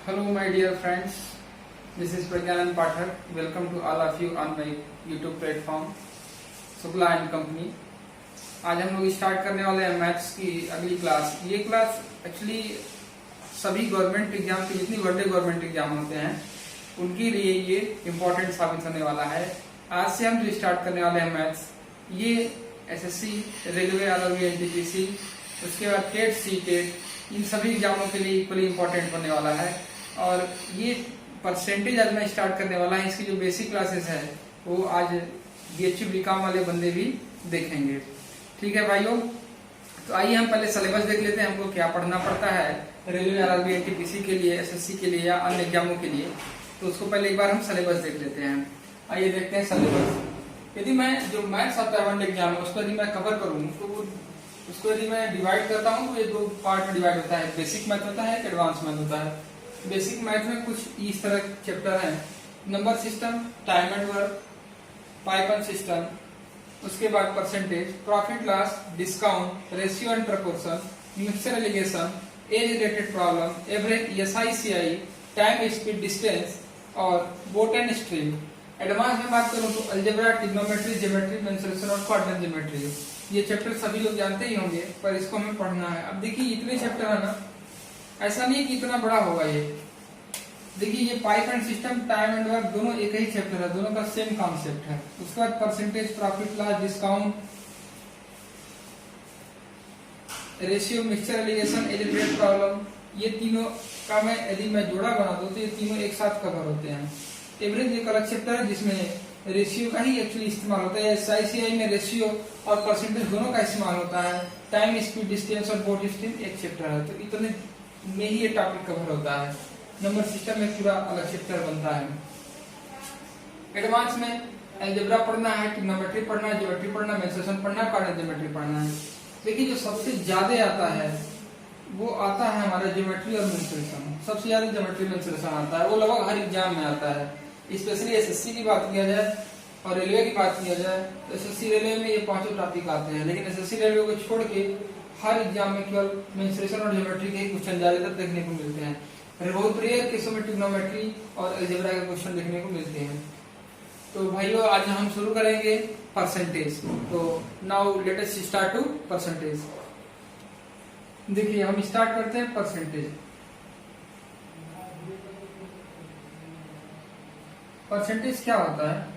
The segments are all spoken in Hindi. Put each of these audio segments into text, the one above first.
Hello my dear friends, this is Pragyanand Pathak. Welcome to all of you on my YouTube platform Shukla and company. आज हम लोग स्टार्ट करने वाले हैं मैथ्स की अगली क्लास। ये क्लास एक्चुअली सभी गवर्नमेंट एग्जाम के जितनी बड़े गवर्नमेंट एग्जाम होते हैं उनके लिए ये इम्पोर्टेंट साबित होने वाला है। आज से हम जो स्टार्ट करने वाले हैं मैथ्स, ये एसएससी, रेलवे, आरआरबी, एनटीपीसी, उसके बाद टेट, सीटेट, इन सभी एग्जामों के लिए इक्वली इम्पोर्टेंट होने वाला है। और ये परसेंटेज आज मैं स्टार्ट करने वाला है। इसकी जो बेसिक क्लासेस है वो आज बीएचयू बीकॉम वाले बंदे भी देखेंगे। ठीक है भाइयों, तो आइए हम पहले सिलेबस देख लेते हैं, हमको क्या पढ़ना पड़ता है रेलवे, आरआरबी, एनटीपीसी के लिए, एसएससी के लिए या अन्य एग्जामों के लिए। तो उसको पहले एक बार हम सिलेबस देख लेते हैं। आइए देखते हैं सिलेबस। यदि मैं जो मैथ्स आता है वन एग्जाम में उसको यदि मैं कवर करूँ तो उसको यदि मैं डिवाइड करता हूँ तो ये दो पार्ट में डिवाइड होता है। बेसिक मैथ होता है, एडवांस मैथ होता है। बेसिक मैथ में कुछ इस तरह चैप्टर हैं: number system, time and work, pipe and cistern, उसके बाद percentage, profit loss, discount, ratio and proportion, mixture alligation, age related problem, average, SI CI, time, speed, distance और बोट एंड स्ट्रिंग। एडवांस में बात करूं तो अलजेब्रा, ट्रिग्नोमेट्री, ज्योमेट्री, मेंसुरेशन और क्वाड्रेंट ज्योमेट्री। ये चैप्टर सभी लोग जानते ही होंगे, पर इसको हमें पढ़ना है। अब देखिए इतने चैप्टर है ना, ऐसा नहीं कि इतना बड़ा होगा ये। देखिए ये pipe and system, time and work दोनों एक ही चैप्टर है, दोनों का सेम कॉन्सेप्ट है। उसके बाद percentage, profit loss, discount, ratio, mixture alligation, age related problem, ये तीनों का मैं यदि मैं जोड़ा बना दूं तो ये तीनों एक साथ कवर होते हैं। एवरेज एक अलग चैप्टर है जिसमें रेशियो का ही एक्चुअली इस्तेमाल होता है। एसआईसीआई में रेशियो और परसेंटेज दोनों का इस्तेमाल होता है। टाइम, स्पीड, डिस्टेंस और बोट स्ट्रिंग एक चैप्टर है। तो इतने में ही ये टॉपिक कवर होता है। नंबर सिस्टम में पूरा अलग चैप्टर बनता है। एडवांस में अलजेब्रा पढ़ना है, ट्रिग्नोमेट्री पढ़ना है, ज्योमेट्री पढ़ना है, मेंसुरेशन पढ़ना है, क्वाड्रेंट ज्योमेट्री पढ़ना है। देखिए जो सबसे ज्यादा आता है वो आता है हमारा ज्योमेट्री और मेंसुरेशन। सबसे ज्यादा ज्योमेट्री मेंसुरेशन आता है, वो लगभग हर एग्जाम में आता है। स्पेशली एसएससी की बात किया जाए और रेलवे की बात किया जाए तो एसएससी रेलवे में ये पांचों टॉपिक आते हैं, लेकिन एसएससी रेलवे को छोड़ के हर एग्जाम में केवल मेंसुरेशन और ज्योमेट्री के क्वेश्चन ज्यादातर देखने को मिलते हैं। बहुत रेयर केसों में ट्रिग्नोमेट्री और अलजेब्रा के क्वेश्चन देखने को मिलते हैं। तो भाइयों आज हम शुरू करेंगे परसेंटेज। तो now let us start to percentage. देखिए हम स्टार्ट करते हैं परसेंटेज। परसेंटेज क्या होता है?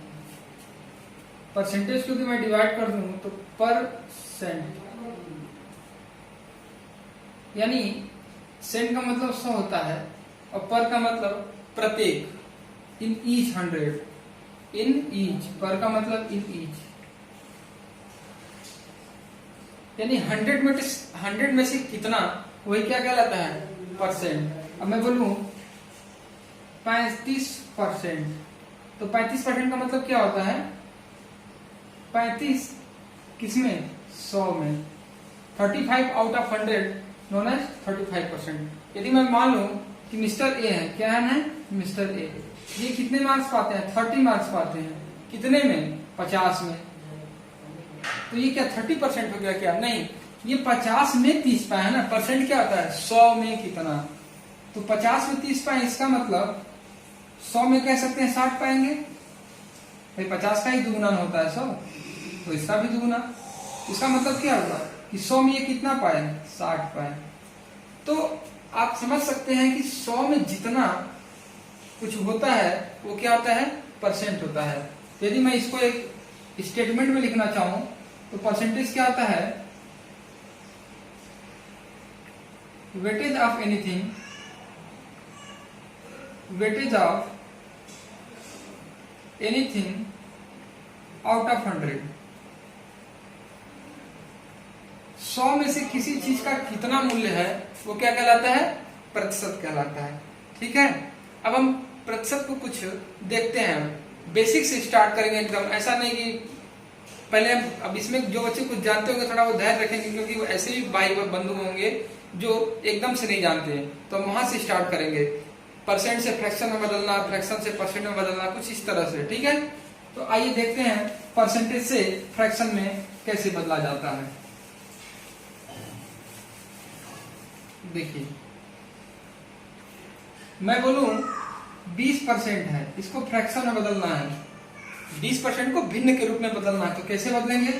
परसेंटेज को यदि मैं डिवाइड कर दूं तो परसेंट, यानी सेंट का मतलब 100 होता है और पर का मतलब प्रत्येक, इन ईच 100, इन ईच, पर का मतलब इन ईच, यानी 100 में से कितना, वही क्या कहलाता है? परसेंट। अब मैं बोलूं 35%, तो 35% का मतलब क्या होता है? 35 किसमें? 100 में। 35 आउट ऑफ 100 नोन एज 35%। यदि मैं मान लूं कि मिस्टर ए है, क्या है? मिस्टर ए, ये कितने मार्क्स पाते हैं? 30 मार्क्स पाते हैं। कितने में? 50 में। तो ये क्या 30% हो गया क्या? नहीं, ये 50 में 30 पाए है ना। परसेंट क्या होता है? 100 में कितना। तो 50 में 30 पाए, इसका मतलब 100 में कह सकते हैं 60 पाएंगे। भाई 50 का ही दुगुना होता है 100, तो इसका भी दुगुना। इसका मतलब क्या होगा कि 100 में ये कितना पाए? 60 पाए। तो आप समझ सकते हैं कि 100 में जितना कुछ होता है वो क्या होता है? परसेंट होता है। तो यदि मैं इसको एक स्टेटमेंट में लिखना चाहूं तो परसेंटेज क्या होता है? Weightage of anything, weightage of anything out of 100। 100 में से किसी चीज का कितना मूल्य है वो क्या कहलाता है? प्रतिशत कहलाता है। ठीक है, अब हम प्रतिशत को कुछ देखते हैं। बेसिक से स्टार्ट करेंगे एकदम। ऐसा नहीं कि पहले अब इसमें जो बच्चे कुछ जानते होंगे थोड़ा वो धैर्य रखेंगे, क्योंकि वो ऐसे भी भाई बंधु होंगे जो एकदम से नहीं जानते हैं। तो हम वहां से स्टार्ट करेंगे। परसेंट से फ्रैक्शन में बदलना, फ्रैक्शन से परसेंट में बदलना, कुछ इस तरह से। ठीक है, तो आइए देखते हैं परसेंटेज से फ्रैक्शन में कैसे बदला जाता है। देखिए मैं बोलूं 20% है, इसको फ्रैक्शन में बदलना है, 20% को भिन्न के रूप में बदलना है, तो कैसे बदलेंगे?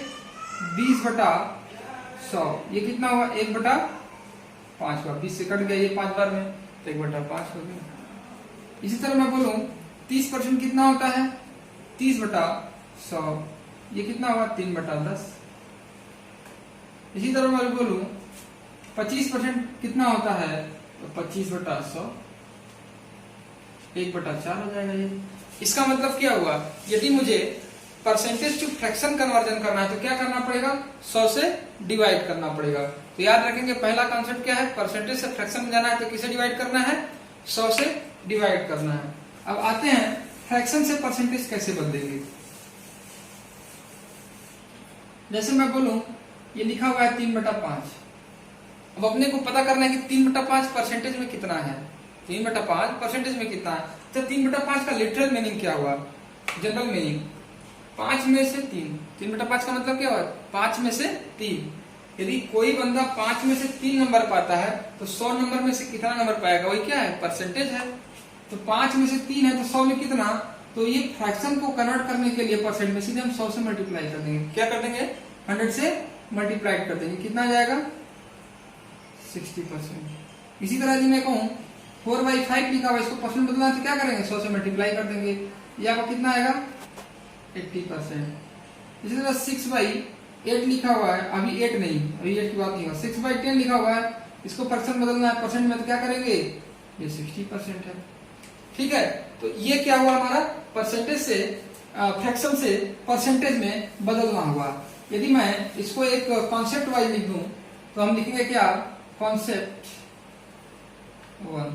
20/100, ये कितना हुआ? 1/5 हुआ, 20 से कट गया ये 5 बार में, तो 1/5 हो गया। इसी तरह मैं बोलूं 30% कितना होता है? 30/100, ये कितना हुआ? 3/10। इसी तरह मैं बोलूं 25% कितना होता है? तो 25/100, 1/4 हो जाएगा ये। इसका मतलब क्या हुआ? यदि मुझे परसेंटेज टू फ्रैक्शन कन्वर्जन करना है तो क्या करना पड़ेगा? 100 से डिवाइड करना पड़ेगा। तो याद रखेंगे पहला कॉन्सेप्ट क्या है? परसेंटेज से फ्रैक्शन में जाना है तो किसे डिवाइड करना है? 100 से डिवाइड करना है। अब आते हैं फ्रैक्शन से परसेंटेज कैसे बदलेंगे। जैसे मैं बोलूं ये लिखा हुआ है 3/5, अब अपने को पता करना है कि 3/5 परसेंटेज में कितना है। 3/5 परसेंटेज में कितना है? तो 3/5 का लिटरल मीनिंग क्या हुआ? जनरल मीनिंग 5 में से 3। 3/5 का मतलब क्या हुआ? 5 में से 3। यदि कोई बंदा 5 में से 3 नंबर पाता है तो 100 नंबर में से कितना नंबर पाएगा? वही क्या है? परसेंटेज है। तो 5 में से 3 है तो 100 में कितना? तो ये फ्रैक्शन को कन्वर्ट करने के लिए परसेंट में सीधे हम 100 से मल्टीप्लाई कर देंगे। क्या कर देंगे? 100 से मल्टीप्लाई कर देंगे। कितना जाएगा? 60%। इसी तरह यदि मैं कहूँ 4/5 लिखा हुआ, इसको परसेंट बदलना तो क्या करेंगे? 100 से मल्टीप्लाई कर देंगे, ये आपको कितना आएगा? 80%। इसी तरह 6/8 लिखा हुआ है, अभी 8 नहीं, अभी 8 की बात नहीं हुआ, 6/10 लिखा हुआ है, इसको परसेंट बदलना है, परसेंट में तो क्या करेंगे? ये 60% है। ठीक है, तो ये क्या हुआ हमारा? परसेंटेज से फ्रैक्शन से परसेंटेज में बदलना हुआ। यदि मैं इसको एक कॉन्सेप्ट वाइज लिख दूं तो हम लिखेंगे क्या? कॉन्सेप्ट 1।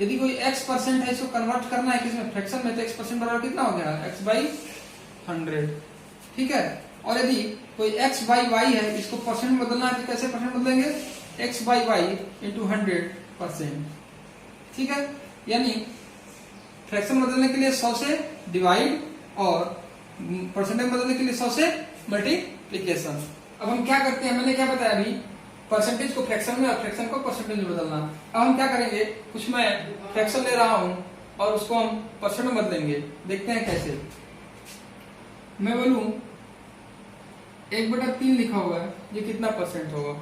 यदि कोई x% है, इसको कन्वर्ट करना है किसमें? फ्रैक्शन में, तो x% बराबर कितना हो गया? x/100। ठीक है, और यदि कोई x/y है, इसको परसेंट में बदलना है तो कैसे परसेंट बदलेंगे? x/y × 100%। ठीक है, यानी फ्रैक्शन बदलने के लिए 100 से डिवाइड और परसेंटेज बदलने के लिए 100 से मल्टीप्लिकेशन। अब हम क्या करते हैं? मैंने क्या बताया अभी? परसेंटेज को फ्रैक्शन में और फ्रैक्शन को परसेंटेज में बदलना। अब हम क्या करेंगे? कुछ मैं फ्रैक्शन ले रहा हूं और उसको हम परसेंट में बदलेंगे। देखते हैं कैसे। मैं बोलूं 1/3 लिखा हुआ है, ये कितना परसेंट होगा?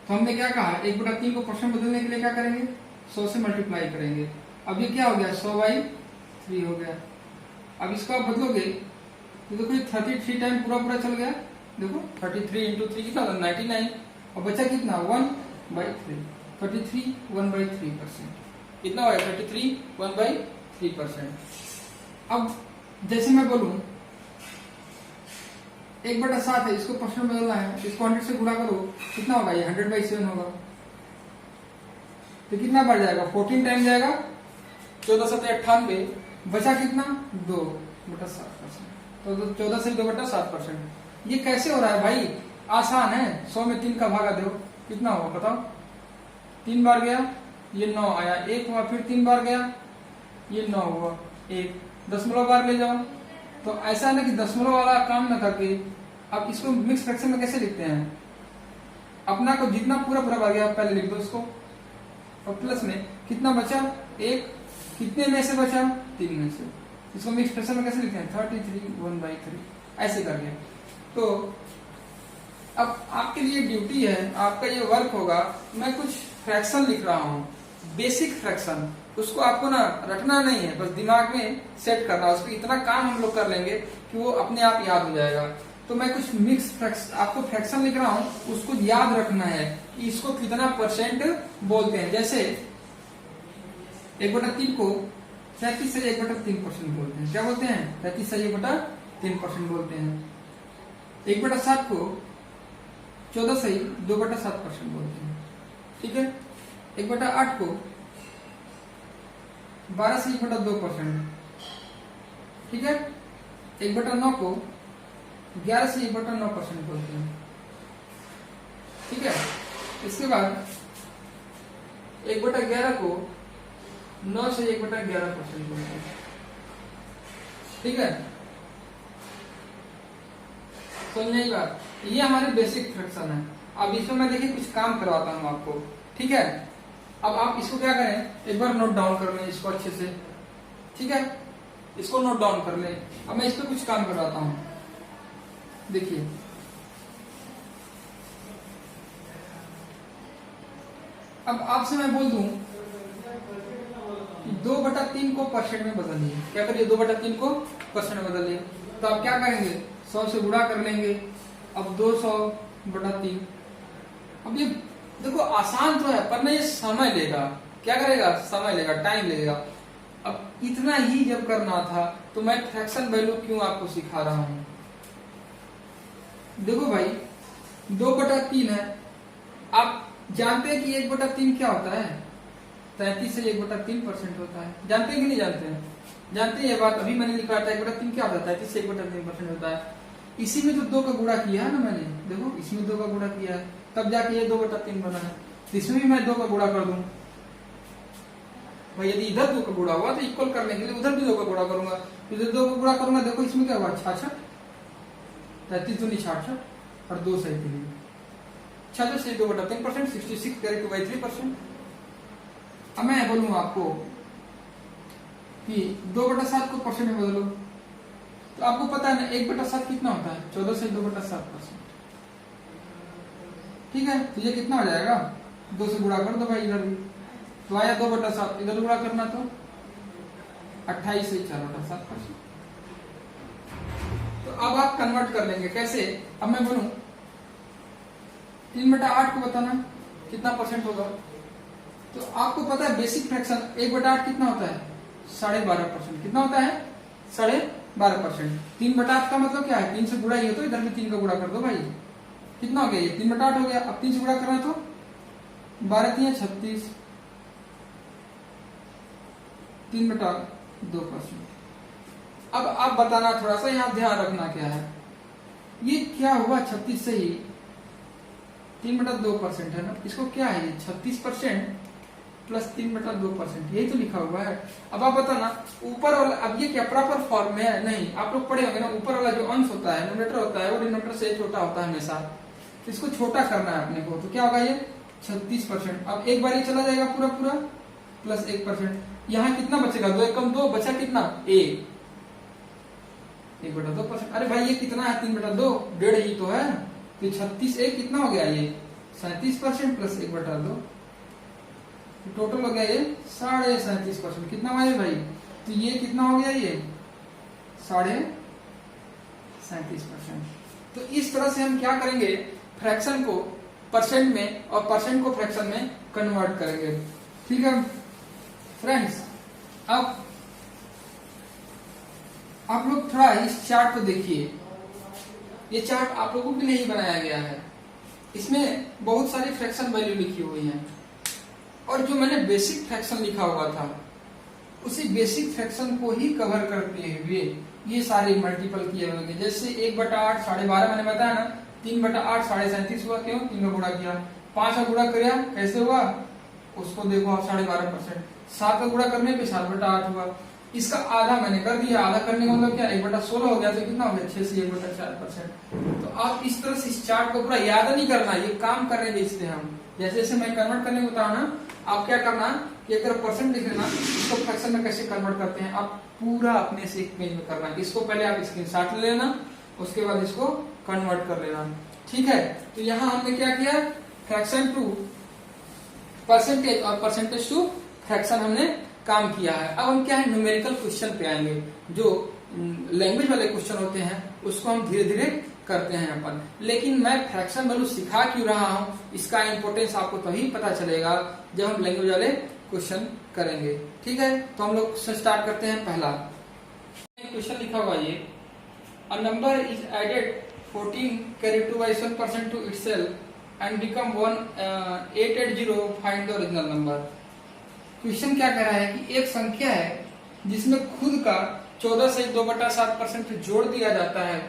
तो हमने क्या कहा? 1/3 को परसेंट बदलने के लिए क्या करेंगे? 100 से मल्टीप्लाई करेंगे। अब ये क्या हो गया? 100/3 हो गया। अब इसको आप बदलोगे तो देखो ये 33 टाइम पूरा चल गया। देखो 33 × 3 कितना? 99। और बचा कितना? 1/3। 33 1/3%। कितना होगा? 33 1/3%। अब जैसे मैं बोलूं 1/7 है, इसको परसेंट बदलना है, इसको 100 से गुणा करो, कितना होगा? ये 100/7 होगा। तो कितना बढ़ जाएगा? 14 टाइम जाएगा, 14×7 = 98। बचा कितना? 2/7%। तो 14 से 2/7%। ये कैसे हो रहा है भाई? आसान है, 100 में 3 का भागा दो, कितना होगा बताओ? 3 बार गया, ये 9 आया, 1 हुआ, फिर 3 बार गया, ये 9 हुआ, 1 दशमलव बार ले जाओ। तो ऐसा है ना कि दशमलव वाला काम ना करके आप इसको मिक्स फ्रैक्शन में कैसे लिखते हैं? अपना को जितना पूरा बार गया पहले लिख दो इसको, और प्लस में कितना बचा? 1। कितने में से बचा? 3 में से। इसको मिक्स फ्रैक्शन में कैसे लिखते हैं? 33 1/3 ऐसे करके। तो अब आपके लिए ड्यूटी है, आपका ये वर्क होगा, मैं कुछ फ्रैक्शन लिख रहा हूँ, बेसिक फ्रैक्शन, उसको आपको ना रटना नहीं है, बस दिमाग में सेट करना। उसको इतना काम हम लोग कर लेंगे कि वो अपने आप याद हो जाएगा। तो मैं कुछ मिक्स फ्रैक्शन आपको फ्रैक्शन लिख रहा हूँ, उसको याद रखना है कि इसको कितना परसेंट बोलते हैं। जैसे 1/3 को 33 से 1/3% बोलते हैं। क्या बोलते हैं? 33 से 1/3% बोलते हैं। 1/7 को 14 से 2/7% बोलते हैं। ठीक है, 1/8 को 12 से 1/2%। ठीक है, 1/9 को 11 से 1/9% बोलते हैं। ठीक है, इसके बाद 1/11 को 9 से 1/11% बोलते हैं। ठीक है, समझे ये बात? ये हमारे बेसिक फ्रैक्शन है। अब इसमें मैं देखिए कुछ काम करवाता हूं आपको। ठीक है, अब आप इसको क्या करें, एक बार नोट डाउन कर लें इसको अच्छे से, ठीक है, इसको नोट डाउन कर लें। अब मैं इस पर कुछ काम करवाता हूं, देखिए अब आपसे मैं बोल दूं कि 2/3 को परसेंट में बदलिए, क्या करिए 2/3 को परसेंट में बदलिए, तो आप क्या करेंगे 100 से गुणा कर लेंगे। अब 200/3, अब ये देखो आसान तो है पर ना ये समय लेगा, क्या करेगा समय लेगा, टाइम लगेगा। अब इतना ही जब करना था तो मैं फ्रैक्शन वैल्यू क्यों आपको सिखा रहा हूं। देखो भाई 2/3 है, आप जानते हैं कि 1/3 क्या होता है, 33 से 1/3% होता है, जानते हैं कि नहीं जानते हैं, जानते हैं ये बात, अभी मैंने लिखा था 1/3 क्या होता है, 33 से 1/3% होता है। इसी में तो 2 का गुणा किया है ना मैंने, देखो इसमें 2 का गुणा किया है तब जाके ये 2/3 बना है। इसमें भी मैं 2 का गुणा कर दूं भाई, यदि इधर 2 का गुणा हुआ तो इक्वल करने के लिए उधर भी 2 का गुणा करूंगा, इधर 2 का गुणा करूंगा, देखो इसमें क्या हुआ 66, 33 दूनी 66 और 2 से 66 से 2/3%, 66 करे 2/3%। अब मैं बोलूंगा आपको कि 2/7 को परसेंट में बदलो, तो आपको पता है ना 1/7 कितना होता है, 14 से 2/7%, ठीक है। तो ये कितना हो जाएगा, 2 से गुणा कर दो भाई इधर भी, तो आया 2/7, इधर गुणा करना तो 28 से 4/7%। तो अब आप कन्वर्ट कर लेंगे कैसे, अब मैं बोलूं 3/8 को बताना कितना परसेंट होगा, तो आपको पता है बेसिक फ्रैक्शन 1/8 कितना होता है, 12.5%, कितना होता है 12.5%। 3/8 का मतलब क्या है, 3 से गुणा ही हो तो इधर भी 3 का गुणा कर दो भाई, कितना हो गया ये 3/8 हो गया। अब 3 से गुणा करना तो 12×3 = 36, 3/2%। अब आप बताना, थोड़ा सा यहाँ ध्यान रखना क्या है, ये क्या हुआ 36 से ही 3/2% है ना, इसको क्या है ये 36% प्लस 3/2%, यही तो लिखा हुआ है। अब आप बताना ऊपर वाला, अब ये क्या प्रॉपर फॉर्म में है, नहीं आप लोग पढ़े होंगे ना, ऊपर वाला जो अंश होता है न्यूमरेटर होता है वो डिनोमिनेटर से छोटा होता है हमेशा, इसको छोटा करना है अपने को, तो क्या होगा ये 36%। अब एक बार ये चला जाएगा पूरा पूरा प्लस 1%, यहाँ कितना बचेगा 2 एकम 2 बचा कितना 1/2%। अरे भाई ये कितना है 3/2, 1.5 ही तो है, तो 36 एक कितना हो गया ये 37% प्लस 1/2, तो टोटल हो गया ये 37.5%, कितना हुआ ये भाई, तो ये कितना हो गया ये 37.5%। तो इस तरह से हम क्या करेंगे, फ्रैक्शन को परसेंट में और परसेंट को फ्रैक्शन में कन्वर्ट करेंगे, ठीक है फ्रेंड्स। अब आप लोग थोड़ा इस चार्ट को देखिए, ये चार्ट आप लोगों के लिए ही बनाया गया है, इसमें बहुत सारी फ्रैक्शन वैल्यू लिखी हुई हैं, और जो मैंने बेसिक फ्रैक्शन लिखा हुआ था उसी बेसिक फ्रैक्शन को ही कवर करते हुए ये सारे मल्टीपल किए हुए, जैसे 1/8 12.5 मैंने बताया ना, 3/8 37.5 हुआ, क्यों 3 का गुणा किया, 5 का गुणा किया कैसे हुआ उसको देखो आप 12.5%, 7 का गुणा करने पे 7/8 हुआ, इसका आधा मैंने कर दिया, आधा करने का मतलब क्या 1/16 हो गया, तो कितना हो गया 6 से 1/4%। तो आप इस तरह से इस चार्ट को पूरा याद नहीं करना, ये काम करेंगे इसलिए हम जैसे जैसे मैं कन्वर्ट करने को बता रहा ना, आप क्या करना कि अगर परसेंट लिख लेना, इसको फ्रैक्शन में कैसे कन्वर्ट करते हैं आप पूरा अपने से एक पेज में करना, इसको पहले आप स्क्रीनशॉट ले लेना, उसके बाद इसको कन्वर्ट कर लेना, ठीक है। तो यहाँ हमने क्या किया, फ्रैक्शन टू परसेंटेज और परसेंटेज टू फ्रैक्शन हमने काम किया है। अब हम क्या है न्यूमेरिकल क्वेश्चन पे आएंगे, जो लैंग्वेज वाले क्वेश्चन होते हैं उसको हम धीरे धीरे करते हैं अपन, लेकिन मैं फ्रैक्शन वैल्यू सिखा क्यों रहा हूँ, इसका इंपोर्टेंस आपको तभी पता चलेगा जब हम लैंग्वेज वाले क्वेश्चन करेंगे, ठीक है। तो हम लोग स्टार्ट करते हैं। पहला क्वेश्चन लिखा हुआ ये, a number is added 14 carried 2/7% to itself and become 1880, find the original number. Question क्या कह रहा है कि एक संख्या है जिसमें खुद का 14 से 2/7% जोड़ दिया जाता है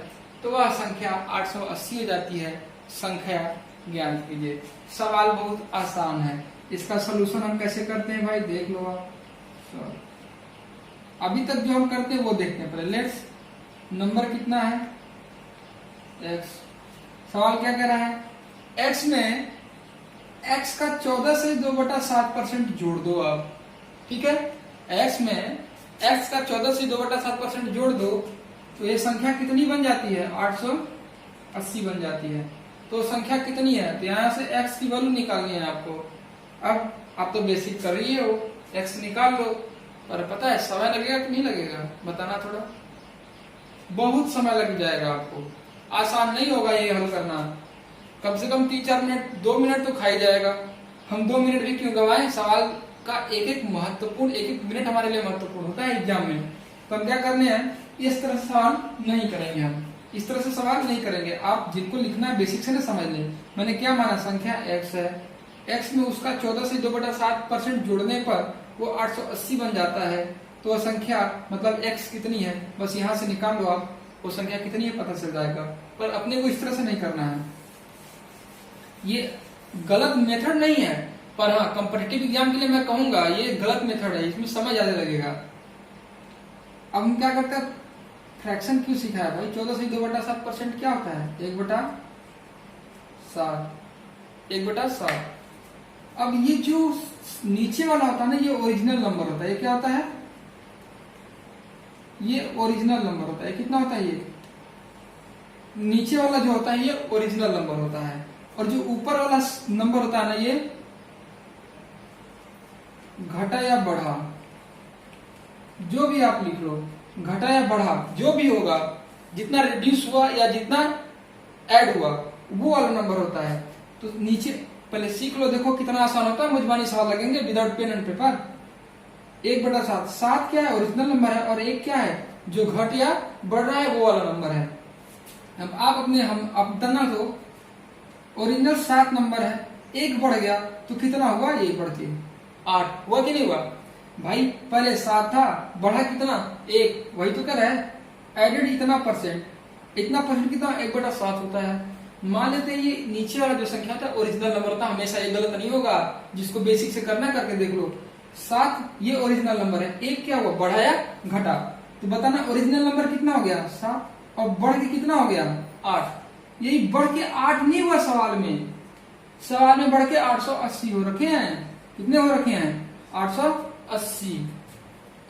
तो वह संख्या 880 हो जाती है, संख्या ज्ञात कीजिए। सवाल बहुत आसान है, इसका सलूशन हम कैसे करते हैं भाई देख लो आप, अभी तक जो हम करते हैं वो देखते हैं पहले। लेट्स नंबर कितना है x, सवाल क्या कह रहा है x में x का 14 से 2/7% जोड़ दो आप, ठीक है। x में x का 14 से 2/7% जोड़ दो तो ये संख्या कितनी बन जाती है? 880 बन जाती है। तो संख्या कितनी है? तो यहां से x की वैल्यू निकालनी है आपको। अब आप तो बेसिक कर रही हो, x निकाल लो। पर पता है समय लगेगा कि नहीं लगेगा? बताना थोड़ा। बहुत समय लग जाएगा आपको, आसान नहीं होगा ये हल करना। कम से कम 3-4 मिनट, 2 मिनट तो खा ही जाएगा। हम 2 मिनट भी क्यों गवाएं? सवाल का एक एक मिनट हमारे लिए महत्वपूर्ण होता है एग्जाम में। तो हम क्या करने हैं, इस तरह से सवाल नहीं करेंगे। हम इस तरह से सवाल नहीं करेंगे। आप जिनको लिखना है बेसिक से ना समझ लें। मैंने क्या माना, संख्या x है, x में उसका 14 से 2/7% जोड़ने पर वो 880 बन जाता है। तो वह संख्या मतलब x कितनी है, बस यहाँ से निकाल लो आप, वो संख्या कितनी है पता चल जाएगा। पर अपने को इस तरह से नहीं करना है। ये गलत मेथड नहीं है, पर हाँ कॉम्पिटिटिव एग्जाम के लिए मैं कहूंगा ये गलत मेथड है, इसमें समय ज्यादा लगेगा। अब हम क्या करते हैं, फ्रैक्शन क्यों सीखा है भाई? 14 से 2/7% क्या होता है? 1/7। अब ये जो नीचे वाला होता है ना, ये ओरिजिनल नंबर होता है। ये क्या होता है? ये ओरिजिनल नंबर होता है। कितना होता है ये? नीचे वाला जो होता है ये ओरिजिनल नंबर होता है, और जो ऊपर वाला नंबर होता है ना, ये घटा या बढ़ा, जो भी आप लिख लो, घटा या बढ़ा जो भी होगा, जितना रिड्यूस हुआ या जितना ऐड हुआ वो वाला नंबर होता है। तो नीचे पहले सीख लो, देखो कितना आसान होता है। मुझबानी सवाल लगेंगे विदाउट पेन एंड पेपर। 1/7, 7 क्या है? ओरिजिनल नंबर है। और 1 क्या है? जो घट या बढ़ रहा है वो वाला नंबर है। अब आप अपने अब तना दो, ओरिजिनल 7 नंबर है, 1 बढ़ गया तो कितना हुआ? 1 बढ़ के 8 हुआ कि नहीं हुआ भाई? पहले 7 था, बढ़ा कितना? 1, वही तो कर रहा है। एडेड इतना परसेंट कितना? 1/7 होता है। मान लेते हैं ये नीचे वाला जो संख्या था ओरिजिनल नंबर था। हमेशा ये गलत नहीं होगा, जिसको बेसिक से करना करके देख लो। 7 ये ओरिजिनल नंबर है, 1 क्या हुआ? बढ़ाया घटा। तो बताना ओरिजिनल नंबर कितना हो गया? 7, और बढ़ के कितना हो गया? 8। यही बढ़ के 8 नहीं हुआ सवाल में बढ़ के 880 हो रखे हैं। कितने हो रखे हैं? 880।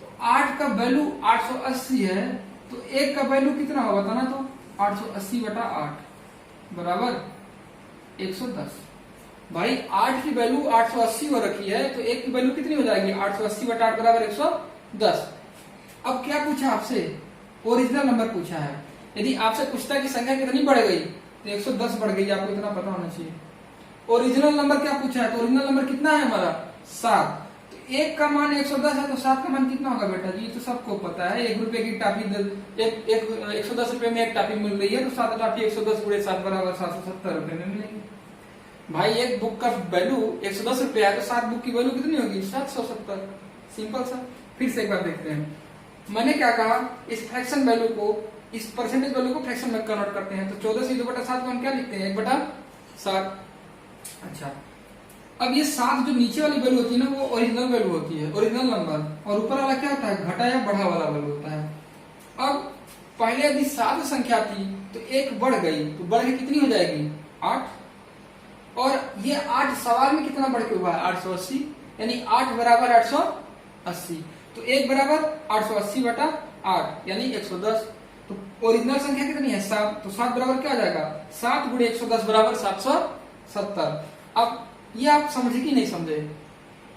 तो 8 का वैल्यू 880 है, तो 1 का वैल्यू कितना होगा बताना तो? 880/8 बराबर 110। भाई 8 की वैल्यू 880 हो रखी है, तो 1 की वैल्यू कितनी हो जाएगी? 880/8 बराबर 110। अब क्या पूछा आपसे? ओरिजिनल नंबर पूछा है। यदि आपसे पूछता है कि संख्या कितनी बढ़ गई, तो 110 बढ़ गई। आपको इतना पता होना चाहिए। ओरिजिनल नंबर क्या पूछा है? तो ओरिजिनल नंबर कितना है हमारा? 7। तो 1 का मान 110 है, तो 7 का मान कितना होगा बेटा जी? तो सबको पता है। 1 रुपए की टाफी 110 रुपए में एक टाफी मिल रही है, तो 7 टाफी 110 × 7 बराबर 770 रुपए में मिलेगी। भाई एक बुक का वैल्यू 110 रुपए है, तो 7 बुक की वैल्यू कितनी होगी? 770। सिंपल सा। फिर से एक बार देखते हैं। मैंने क्या कहा, इस फ्रैक्शन वैल्यू को, इस परसेंटेज वैल्यू को फ्रैक्शन में कन्वर्ट करते हैं। तो 14 से 2/7 को हम क्या लिखते हैं? 1/7। अच्छा, अब ये 7 जो नीचे वाली वैल्यू होती है ना, वो ओरिजिनल वैल्यू होती है, ओरिजिनल नंबर। और ऊपर वाला क्या होता है? घटा या बढ़ा वाला वैल्यू होता है। अब पहले यदि 7 संख्या थी तो 1 बढ़ गई, तो बढ़ के कितनी हो जाएगी? 8। और ये 8 सवाल में कितना बढ़ के हुआ है? 880, यानी 8 बराबर 880। तो 1 बराबर 880/8 यानी 110। तो ओरिजिनल संख्या कितनी है? 7। तो 7 बराबर क्या आ जाएगा? 7 × 110 बराबर 770। अब ये आप समझे कि नहीं समझे?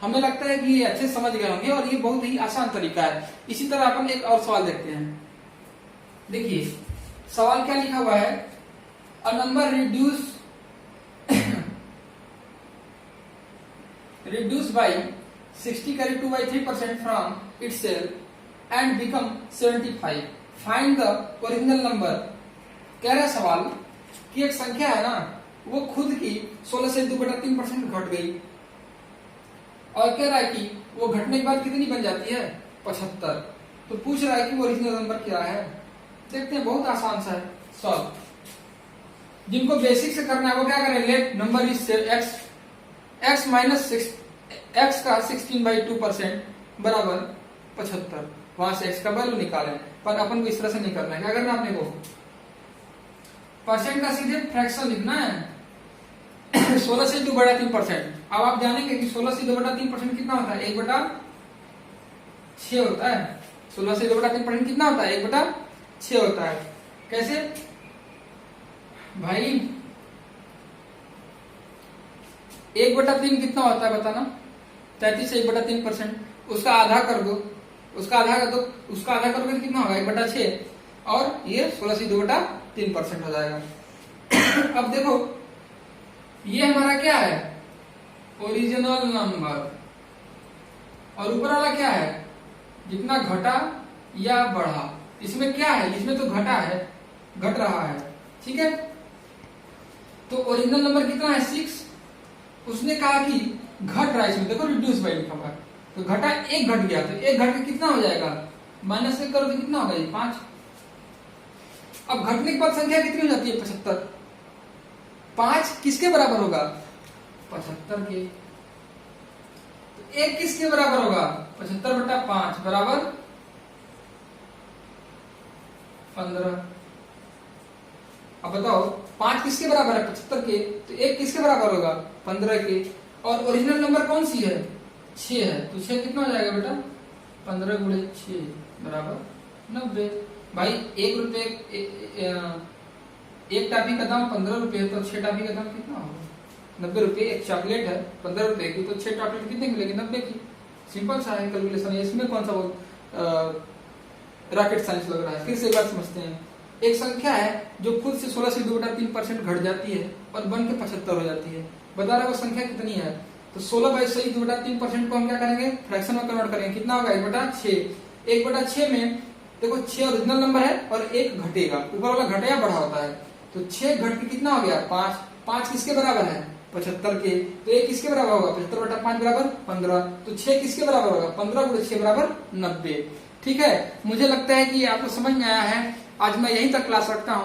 हमें लगता है कि ये अच्छे समझ गए होंगे, और ये बहुत ही आसान तरीका है। इसी तरह अपन एक और सवाल देखते हैं। देखिए सवाल क्या लिखा हुआ है, a number reduced by 60^2/3% from itself and become 75. Find the original number. कह रहा सवाल कि एक संख्या है ना, वो खुद की 16 से 2/3% घट गई, और कह रहा है कि वो घटने के बाद कितनी बन जाती है? 75। तो पूछ रहा है कि वो ओरिजिनल नंबर क्या है। देखते हैं, बहुत आसान सा है सॉल्व। जिनको बेसिक से करना है वो क्या करें, let number is x minus x का 16/2% बराबर 75। वहां से x का वैल्यू निकालें। पर अपन को इस तरह से नहीं करना है। क्या करना है अपने को? परसेंट का सीधे फ्रैक्शन लिखना है। 16 से 2/3%। अब आप जानेंगे कि 16 से 2/3% कितना होता है, 1/6 होता है। 16 से 2/3% कितना होता है, 1/6 होता है। कैसे भाई, 1/3 कितना होता है बताना, 33 से 1/3%। उसका आधा कर दो, उसका आधा कर दो, उसका आधा करोगे तो कितना होगा, 1/6, और ये 16 से 2/3% हो जाएगा। अब देखो ये हमारा क्या है, ओरिजिनल नंबर, और ऊपर वाला क्या है, जितना घटा या बढ़ा। इसमें क्या है, इसमें तो घटा है, घट रहा है, ठीक है। तो ओरिजिनल नंबर कितना है, 6। उसने कहा कि घट रहा है, इसमें देखो रिड्यूस बाय लिखा हुआ है, तो घटा 1 घट गया, तो 1 घट के कितना हो जाएगा, माइनस से करो तो कितना होगा, ये 5। अब घटने के बाद संख्या कितनी हो जाती है, 75। 5 किसके बराबर होगा, 75 के। तो 1 किसके बराबर होगा, 75/5 बराबर 15। अब बताओ 5 किसके बराबर है, 75 के, तो 1 किसके बराबर होगा, 15 के। और ओरिजिनल नंबर कौन सी है, 6 है, तो 6 कितना हो जाएगा बेटा, 15 × 6 बराबर 90। भाई 1 रुपए, एक टॉफी का दाम 15 रुपए, तो 6 टॉफी का दाम कितना होगा, 90 रुपए। एक चॉकलेट है 15 रुपए की, तो 6 चॉकलेट कितने मिलेंगे, 90 की। सिंपल सा है कैलकुलेशन है, इसमें कौन सा रॉकेट साइंस लग रहा है। फिर से एक बार समझते हैं, एक संख्या है जो खुद से 16 से 2/3% घट जाती है और बन के 75 हो जाती है। बता रहा वो संख्या कितनी है, तो 16 से 2/3% को हम क्या करेंगे, फ्रैक्शन में कन्वर्ट करेंगे, कितना होगा, 1/6। 1/6 में देखो 6 ओरिजिनल नंबर है और 1 घटेगा, ऊपर वाला घटे या बढ़ा होता है, तो 6 घट के कितना हो गया, 5। 5 किसके बराबर है, 75 के, तो 1 किसके बराबर होगा, 75/5 बराबर 15। तो 6 किसके बराबर होगा, 15 × 6 बराबर 90। ठीक है, मुझे लगता है कि आपको समझ में आया है। आज मैं यहीं तक क्लास रखता हूँ।